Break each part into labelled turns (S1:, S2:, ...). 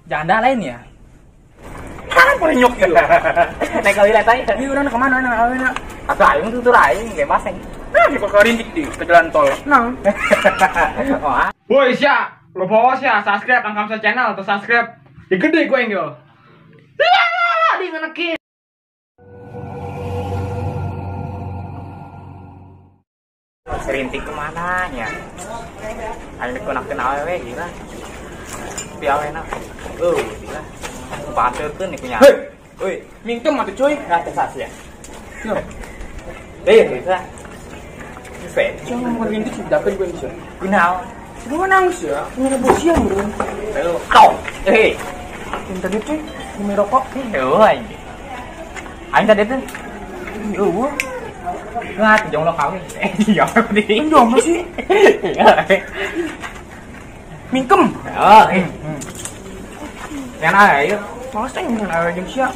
S1: Janda lain ya?
S2: Kan perenyuk ya.
S1: Naik kali letai.
S2: Ini udah kemana nak awalnya?
S1: Atau aing tuh lain kayak baseng.
S2: Nah, di Pekarintik di ke jalan tol.
S1: Nang. Oh.
S2: Boy, Sya, lo bawa Sya, subscribe Angkamsa channel atau subscribe. Ya gede gue yang yo. Di ngenekin.
S1: Serintik kemana ya? Ada dikunakan awewe gila. Piawe nak. Gila. Banterkeun nih punya.
S2: Woi, mingkem atuh cuy.
S1: Nggak terasa ya.
S2: Yo.
S1: Bisa. Bisa.
S2: Jangan ngerintik sih dapat gue bisa.
S1: Kenal.
S2: Gue nangis ya. Ini bos siang bro.
S1: Ayo. Au.
S2: Minta duit cuy. Ini rokok.
S1: Anjing. Aing tadi tuh. Nggak, jomblo kawin. Iya,
S2: Kan jomblo sih. Mingkem.
S1: Oh, Yang ayo.
S2: Masa yang ada jeung sia.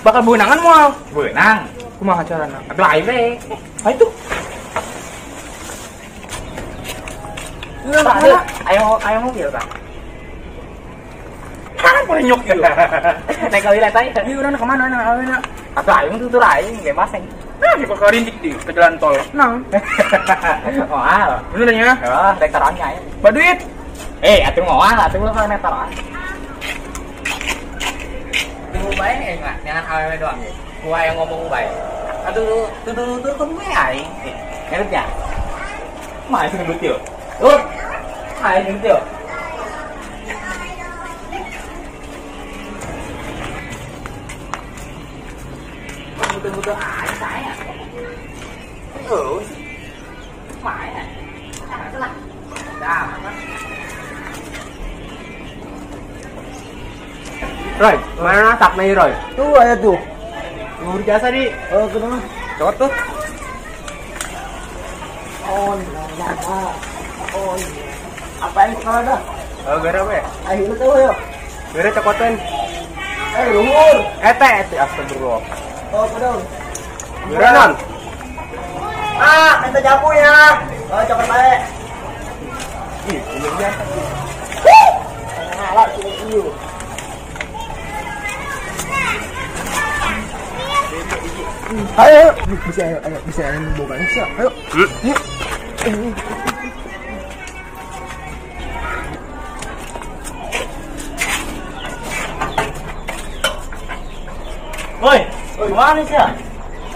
S2: Bakal beunangan moal.
S1: Beunang.
S2: Kumaha carana?
S1: Atuh aing we.
S2: Itu.
S1: Ayo mobil kan.
S2: Kan perenyuk ya.
S1: Naik kali letai.
S2: Ini udah kemana nak awalnya?
S1: Atuh aing tuh lain kayak baseng.
S2: Nah, di Pekarintik di ke jalan tol. Nang.
S1: Moal.
S2: Bener ya?
S1: Oh, rektorannya aing.
S2: Baduit.
S1: Atuh moal, atuh lu kan rektoran. Tunggu bae enggak jangan awewe doang ya. Gua yang ngomong bae. Aduh, tuh kan gue aing. Ngerti ya? Mah sing ngebut yo. Aing ngebut yo. Betul-betul aing saya. Sih. Maya. Salah. Dah.
S2: Roy, mana tak nih Roy?
S1: Tuh aja tuh. Luar biasa di.
S2: Oh, kenapa?
S1: Cokot tuh.
S2: Oh,
S1: Apa yang kau ada?
S2: oh gara apa ya?
S1: Ayo lu tahu ya.
S2: Gara cokotan.
S1: Luhur.
S2: Ete, astagfirullah.
S1: Oh, betul.
S2: Gara non.
S1: Minta jamu ya. Oh, cokot baik.
S2: Ih, ini biasa.
S1: Ngalah cium.
S2: Ayo, bisa boga bisa. Ayo.
S1: Woi, mana sih ya?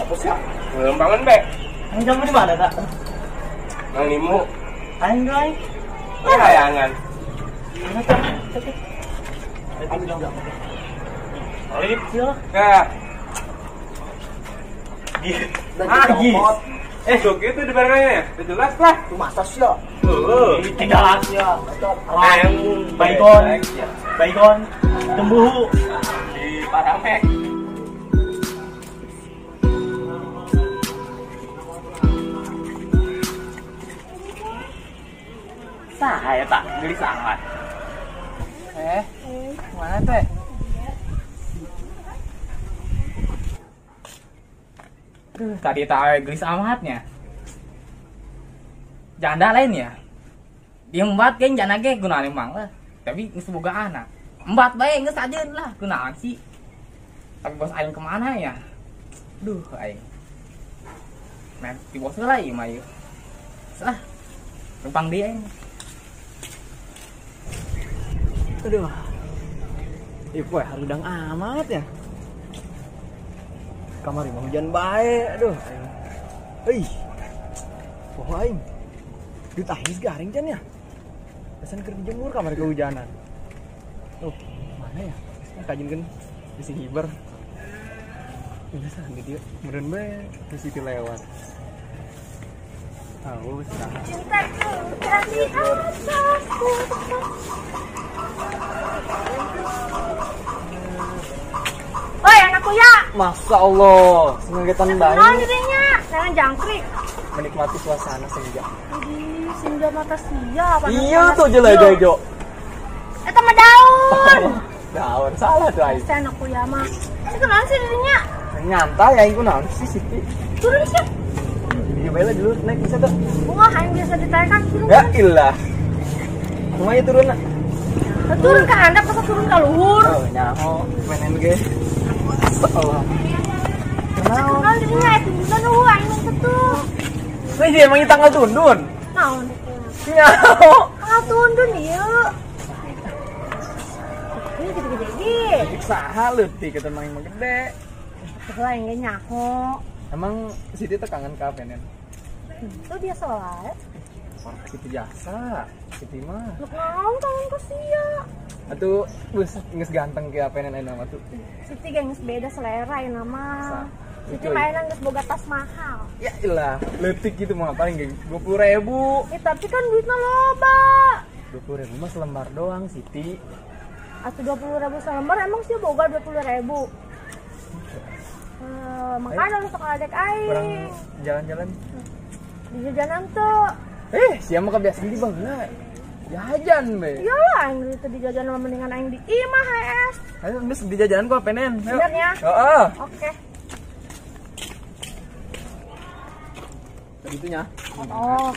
S2: Apa sih? Belum bangun, Be.
S1: Yang jamu di mana, Kak?
S2: Nang limu.
S1: Aing guys.
S2: Layangan.
S1: Olip sih lah.
S2: Nah, sok itu di barangnya ya? Udah jelas lah.
S1: Tuh masa sih ya?
S2: Tidak.
S1: Ya, baygon, tembuhu.
S2: Di Paramek.
S1: Saya tak gelis amat.
S2: Mana teh?
S1: Tadi tak gelis amatnya. Janda lain ya? Dia embat kan janda ge gunaan emang lah. Tapi geus boga anak. Embat bae geus ajeun lah kunaon sih. Tapi bos aing kemana ya? Duh aing. Men, di bos lah ieu mah ieu. Salah. Numpang dia aing.
S2: Aduh. Ibu harudang amat ya. Kamar mah hujan bae. Aduh. Euy. Poho aing. Duit aing garing can ya. Pesan keur dijemur kamar kehujanan. Mana ya? Kajinkeun di sini hiber. Ini sah di dieu. Meureun bae di situ lewat. Haus dah.
S3: Cintaku dari atasku. Woi anakku ya.
S2: Masya Allah, sengetan
S3: Naon
S2: banget.
S3: dirinya? Jangan jangkrik.
S2: Menikmati suasana senja.
S3: Jadi senja mata sia.
S2: Iya tuh jelajah jo.
S3: Eta mah daun.
S2: Daun salah tuh aing.
S3: Si anakku ya mah. Si kenal sih dirinya.
S2: Nyantai aing ku naon sih Siti.
S3: Turun sih.
S2: Iya bae lah dulu naik bisa tuh.
S3: Bunga yang biasa ditarik kan turun.
S2: Ya ilah. Rumahnya turun nak.
S3: Turun ke handap masa turun ke luhur.
S2: Oh, nyaho menen ge. Allah. Kenal.
S3: Kenal dirinya itu juga nu aing betul.
S2: Wih, dia emang tanggal tundun.
S3: Naon?
S2: Nyaho.
S3: Tanggal tundun ieu. Ini gede-gede ge.
S2: Saha leutik kita main mah gede.
S3: Teu aing ge nyaho.
S2: Emang Siti teh kangen ka Penen?
S3: Itu dia sholat.
S2: Orang Siti jasa. Siti mah.
S3: Lu naon kangen ka sia.
S2: Atuh geus ganteng ke Penen ayeuna mah tuh.
S3: Siti ge geus beda selera ieu nama. Siti
S2: Cuy.
S3: mainan geus boga tas mahal.
S2: Ya ilah, leutik gitu mah paling ge 20.000.
S3: Tapi kan duitnya loba.
S2: 20.000 mah selembar doang Siti.
S3: Atuh 20.000 selembar emang sih boga 20.000. Makanya lu sok adek
S2: Orang
S3: aing.
S2: jalan-jalan.
S3: Di jajanan tuh.
S2: Siapa kebiasaan di bangga. Jajan be.
S3: Iyalah aing itu di jajanan mendingan aing di imah HS.
S2: Ayo geus di jajanan kok Penen.
S3: Bener ya?
S2: Heeh.
S3: Oke.
S2: Begitunya.
S3: Oh.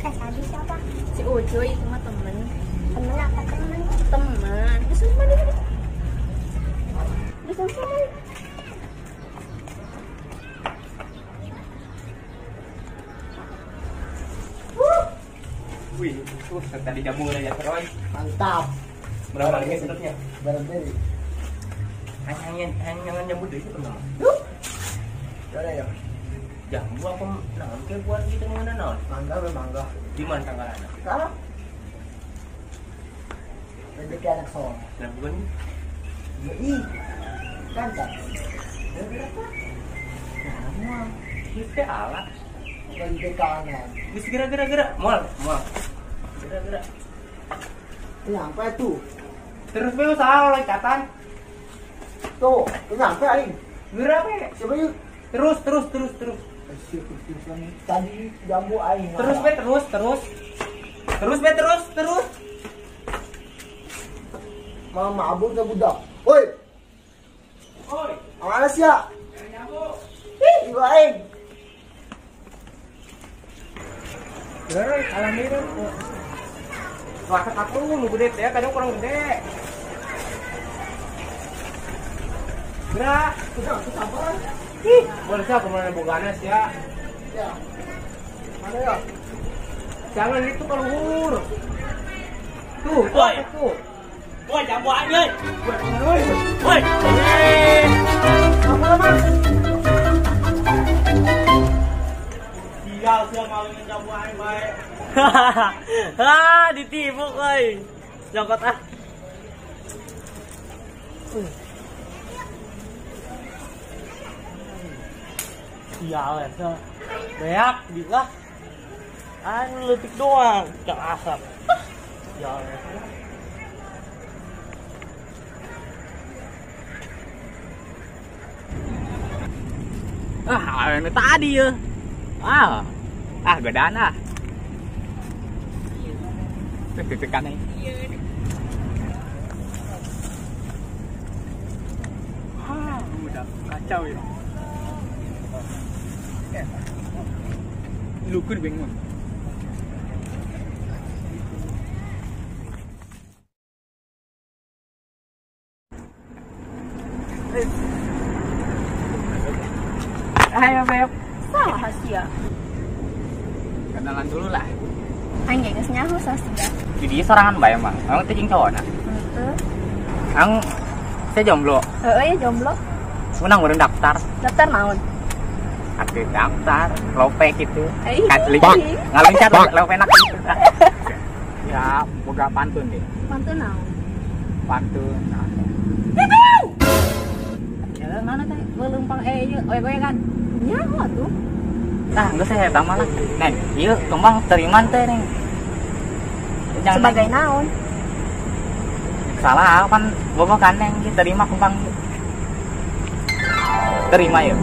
S3: Tadi siapa?
S4: Si Ucuy itu mah temen.
S3: Temen apa temen?
S4: Temen.
S3: Disumpah dulu. Disumpah dulu.
S1: Wih, tadi jamur ya terus.
S2: Mantap.
S1: Berapa lagi sedapnya?
S2: Barang-barang.
S1: Hanya nyambut deh itu pernah.
S2: Ada ya?
S1: Jambu apa naon ke buat gitu mana naon?
S2: Mangga be mangga.
S1: Di mana tanggalan?
S2: Sekarang. Rezeki anak soleh.
S1: Nah, bukan
S2: Ih. Kancak.
S1: Nah, itu alat.
S2: Lagi ke kanan.
S1: Bisa gerak. Mual. Gerak.
S2: Nyampe tuh.
S1: Terus be usaha ikatan.
S2: Tuh, nyampe aing.
S1: Gerak be.
S2: Coba yuk.
S1: Terus.
S2: Tadi jambu aing.
S1: Terus be terus.
S2: Mama abur ke budak. Woi,
S1: Oi,
S2: awas ya.
S1: nyambut.
S2: Ih, ibu aing.
S1: Gerak alhamdulillah. Wah, aku nu gede teh, kadang kurang gede. Gerak.
S2: Sabar.
S1: Boleh siapa kemana boganas ya?
S2: Ya. Mana ya?
S1: Jangan itu ke luhur. Tuh,
S5: Woi.
S1: tuh.
S5: Woi, jambu aja.
S1: Woi.
S5: Woi.
S2: Apa lama?
S5: Sial, malingin jambu aja baik.
S4: Ditipu euy. Nyokot ah.
S5: Sial ya. Beak juga. Leutik doang, cak asap. Sial ya.
S1: Ini tadi ya. Godaan ah. Tekan nih. Udah kacau ya. Lukun bingung. Ayo, Beb.
S3: Salah sia.
S1: Kenalan dulu lah.
S3: Aing ge geus nyaho sia.
S1: Jadi sorangan bae emang. Emang teh jeung cowokna.
S3: Heeh.
S1: Ang saya jomblo.
S3: Heeh ya jomblo.
S1: Menang urang daftar.
S3: Daftar naon?
S1: Aktif daftar, lope gitu.
S3: Ih.
S1: Ngaluncat lope nak gitu. Ya, boga pantun deh.
S3: Pantun naon?
S1: Pantun. Ya, mana teh? Leumpang ieu, oe kan.
S3: Nyaho atuh.
S1: Nah, geus saya eta mah lah. Neng, ieu kembang teriman teh, Neng. Jangan
S3: Sebagai naon?
S1: salah kan boga kan Neng, diterima kembang. Terima ya.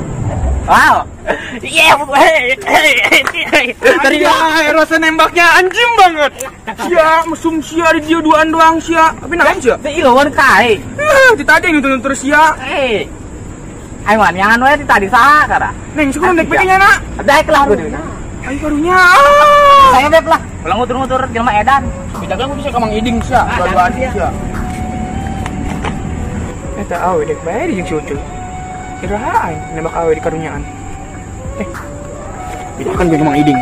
S1: Wow. Iya, terima.
S2: Rasa nembaknya anjing banget. Sia, mesum sia di dia duaan doang sia. Tapi naon sia?
S1: Teh ileuweun kae.
S2: Ditadeng itu terus sia.
S1: Ayo wan, yang anu tadi saha kara?
S2: Neng, suka naik begini na.
S1: Daek lah kudu.
S2: Ayo karunya.
S1: Saya beb lah. Ulang ngutur-ngutur jelema edan.
S2: Bidaga aku bisa ke Mang Iding sia, dua-duaan sia.
S6: Eta awe dek bae di jeung si Ucuy. Iraha aing nembak awe di karunyaan.
S2: Bidakan ke Mang Iding.